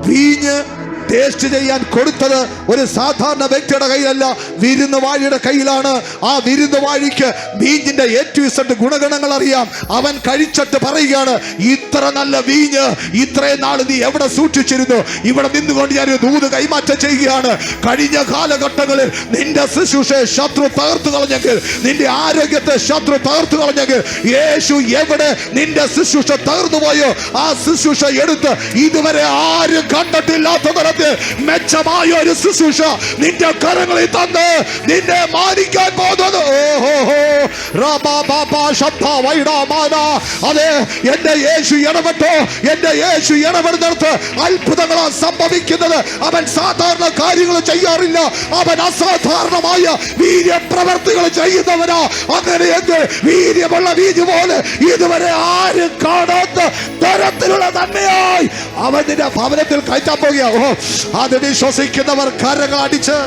വീഞ്ഞ് ടേസ്റ്റ് ചെയ്യാൻ കൊടുത്തത് ഒരു സാധാരണ വ്യക്തിയുടെ കയ്യിലല്ല, വിരുന്നുവാഴിയുടെ കയ്യിലാണ്. ആ വിരുന്നുവാഴിക്ക് വീഞ്ഞിന്റെ A-Z ഗുണഗണങ്ങൾ അറിയാം. അവൻ കഴിച്ചിട്ട് പറയുകയാണ്, ഇത്ര നല്ല വീഞ്ഞ് ഇത്രയും നാൾ നീ എവിടെ സൂക്ഷിച്ചിരുന്നു? ഇവിടെ നിന്നുകൊണ്ട് ഞാൻ ദൂത് കൈമാറ്റം ചെയ്യുകയാണ്. കഴിഞ്ഞ കാലഘട്ടങ്ങളിൽ നിന്റെ ശുശ്രൂഷയെ ശത്രു തകർത്തു കളഞ്ഞെങ്കിൽ, നിന്റെ ആരോഗ്യത്തെ ശത്രു തകർത്തു കളഞ്ഞെങ്കിൽ, യേശു എവിടെ നിന്റെ ശുശ്രൂഷ തകർന്നു പോയോ ആ ശുശ്രൂഷ എടുത്ത് ഇതുവരെ ആരും കണ്ടിട്ടില്ലാത്ത തരത്തിൽ മെച്ചമായ ഒരു ശുശ്രൂഷ നിന്റെ കരങ്ങളിൽ തന്ന് നിന്നെ മാനിക്കാൻ പോകുന്നത്. അതെ, എന്റെ യേശു ഇടപെട്ടോ, എന്റെ യേശു ഇടപെടുന്നിടത്ത് അത്ഭുതങ്ങളാണ് സംഭവിക്കുന്നത്. അവൻ സാധാരണ കാര്യങ്ങൾ ചെയ്യാറില്ല, അവൻ അസാധാരണമായ വീര്യ പ്രവർത്തികൾ ചെയ്യുന്നവനാ. അങ്ങനെയെങ്കിൽ വീര്യമുള്ള വീഞ്ഞ് പോലെ ഇതുവരെ ആരും കാണാത്ത തരത്തിലുള്ള നന്മയായി അവൻ നിന്റെ ഭവനത്തിൽ കയറ്റാൻ പോകുകയാ. അത് വിശ്വസിക്കുന്നവർ കരങ്ങൾ അടിച്ച്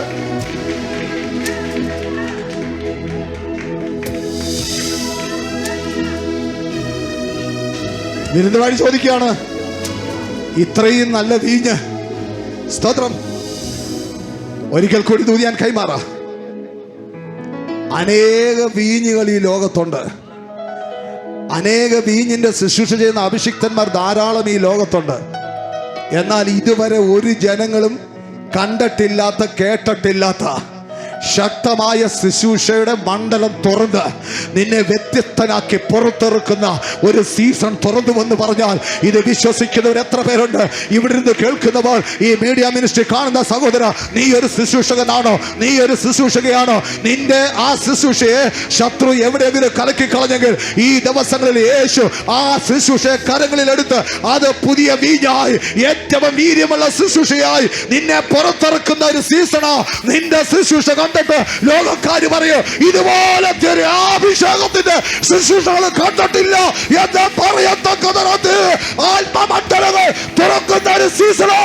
വിരുന്നുവാഴി ചോദിക്കുകയാണ്, ഇത്രയും നല്ല വീഞ്ഞ്, സ്തോത്രം, ഒരിക്കൽ കൂടി ദൂത് ഞാൻ കൈമാറാ. അനേക വീഞ്ഞുകൾ ഈ ലോകത്തുണ്ട്, അനേക വീഞ്ഞിന്റെ ശുശ്രൂഷ ചെയ്യുന്ന അഭിഷിക്തന്മാർ ധാരാളം ഈ ലോകത്തുണ്ട്. എന്നാൽ ഇതുവരെ ഒരു ജനങ്ങളും കണ്ടിട്ടില്ലാത്ത, കേട്ടിട്ടില്ലാത്ത ശക്തമായ ശുശ്രൂഷയുടെ മണ്ഡലം തുറന്ന് നിന്നെ വ്യത്യസ്തനാക്കി പുറത്തിറക്കുന്ന ഒരു സീസൺ തുറന്നു എന്ന് പറഞ്ഞാൽ ഇത് വിശ്വസിക്കുന്നവർ എത്ര പേരുണ്ട്? ഇവിടെ നിന്ന് കേൾക്കുന്നവർ, ഈ മീഡിയ മിനിസ്ട്രി കാണുന്ന സഹോദര, നീ ഒരു ശുശ്രൂഷകനാണോ? നീ ഒരു ശുശ്രൂഷകയാണോ? നിന്റെ ആ ശുശ്രൂഷയെ ശത്രു എവിടെയെങ്കിലും കലക്കി കളഞ്ഞെങ്കിൽ ഈ ദിവസങ്ങളിൽ യേശു ആ ശുശ്രൂഷയെ കരങ്ങളിൽ എടുത്ത് അത് പുതിയ വീഞ്ഞായി, ഏറ്റവും വീര്യമുള്ള ശുശ്രൂഷയായി നിന്നെ പുറത്തിറക്കുന്ന ഒരു സീസണാ. നിന്റെ ശുശ്രൂഷ കണ്ടിട്ട് ലോകക്കാര് പറയൂ, ഇതുപോലത്തെ ഒരു അഭിഷേകത്തിന്റെ ശുശ്രൂഷകൾ കണ്ടിട്ടില്ല എന്ന് പറയത്തക്ക തരത്തിൽ ആത്മമണ്ഡലങ്ങൾ തുറക്കുന്ന ഒരു സീസണോ